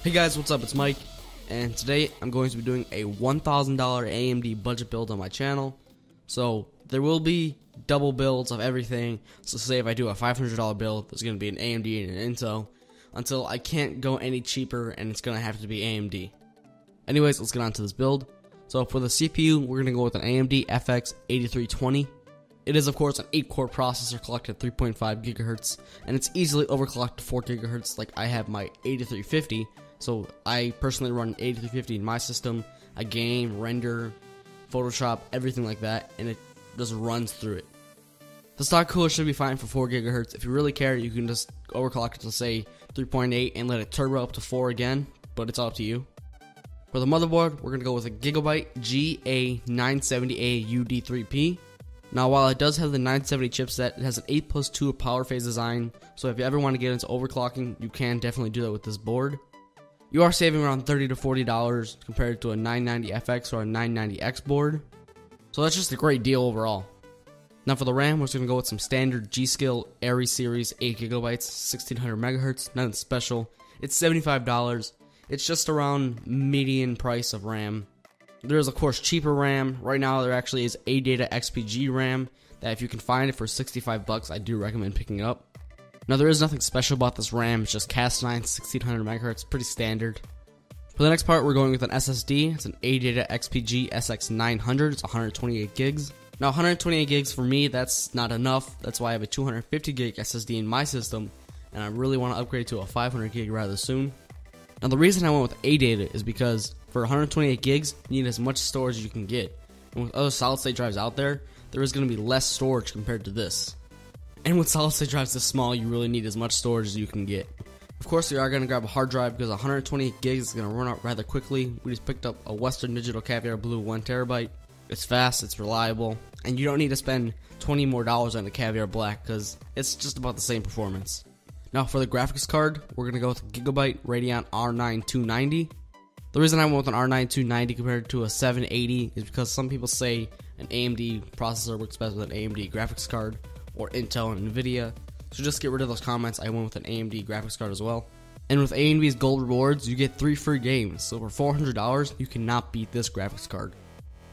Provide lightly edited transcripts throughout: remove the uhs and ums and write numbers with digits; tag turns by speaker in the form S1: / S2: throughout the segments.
S1: Hey guys, what's up? It's Mike, and today I'm going to be doing a $1,000 AMD budget build on my channel. So there will be double builds of everything. So say if I do a $500 build, there's going to be an AMD and an Intel, until I can't go any cheaper and it's going to have to be AMD. Anyways, let's get on to this build. So for the CPU, we're going to go with an AMDFX 8320. It is of course an 8-core processor clocked at 3.5 GHz, and it's easily overclocked to 4 GHz like I have my 8350. So I personally run 8350 in my system. I game, render, Photoshop, everything like that, and it just runs through it. The stock cooler should be fine for 4 GHz. If you really care, you can just overclock it to say 3.8 and let it turbo up to 4 again, but it's up to you. For the motherboard, we're going to go with a GIGABYTE GA970A UD3P. Now, while it does have the 970 chipset, it has an 8+2 power phase design, so if you ever want to get into overclocking, you can definitely do that with this board. You are saving around $30 to $40 compared to a 990FX or a 990X board, so that's just a great deal overall. Now for the RAM, we're just going to go with some standard G.SKILL Aries series 8GB, 1600 MHz, nothing special. It's $75. It's just around median price of RAM. There is of course cheaper RAM. Right now there actually is ADATA XPG RAM that if you can find it for $65, I do recommend picking it up. Now there is nothing special about this RAM, it's just Cas9 1600 MHz, pretty standard. For the next part, we're going with an SSD. It's an ADATA XPG SX900, it's 128 gigs. Now 128 gigs for me, that's not enough. That's why I have a 250 gig SSD in my system, and I really want to upgrade to a 500 gig rather soon. Now the reason I went with ADATA is because for 128 gigs, you need as much storage as you can get. And with other solid state drives out there, there is going to be less storage compared to this. And with solid state drives this small, you really need as much storage as you can get. Of course, you are going to grab a hard drive because 128 gigs is going to run out rather quickly. We just picked up a Western Digital CAVIARBLUE 1TB. It's fast, it's reliable, and you don't need to spend $20 more on the Caviar Black because it's just about the same performance. Now for the graphics card, we're going to go with a GIGABYTE Radeon R9 290. The reason I went with an R9 290 compared to a 780 is because some people say an AMD processor works best with an AMD graphics card, or Intel and Nvidia. So just get rid of those comments. I went with an AMD graphics card as well. And with AMD's gold rewards, you get 3 free games. So for $400, you cannot beat this graphics card.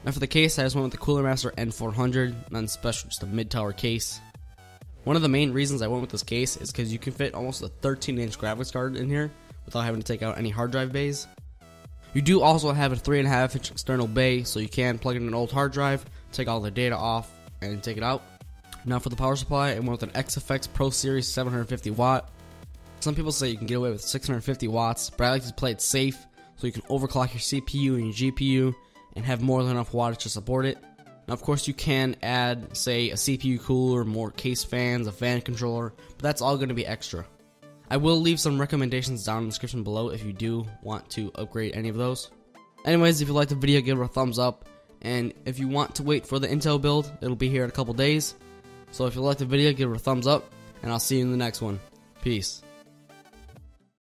S1: Now for the case, I just went with the Cooler Master N400, nothing special, just a mid-tower case. One of the main reasons I went with this case is because you can fit almost a 13-inch graphics card in here without having to take out any hard drive bays. You do also have a 3.5-inch external bay, so you can plug in an old hard drive, take all the data off, and take it out. Now for the power supply, I went with an XFXPROSERIES 750 watt. Some people say you can get away with 650 watts, but I like to play it safe so you can overclock your CPU and your GPU and have more than enough wattage to support it. Now of course you can add, say, a CPU cooler, more case fans, a fan controller, but that's all going to be extra. I will leave some recommendations down in the description below if you do want to upgrade any of those. Anyways, if you liked the video, give it a thumbs up, and if you want to wait for the Intel build, it'll be here in a couple days. So if you liked the video, give it a thumbs up, and I'll see you in the next one. Peace.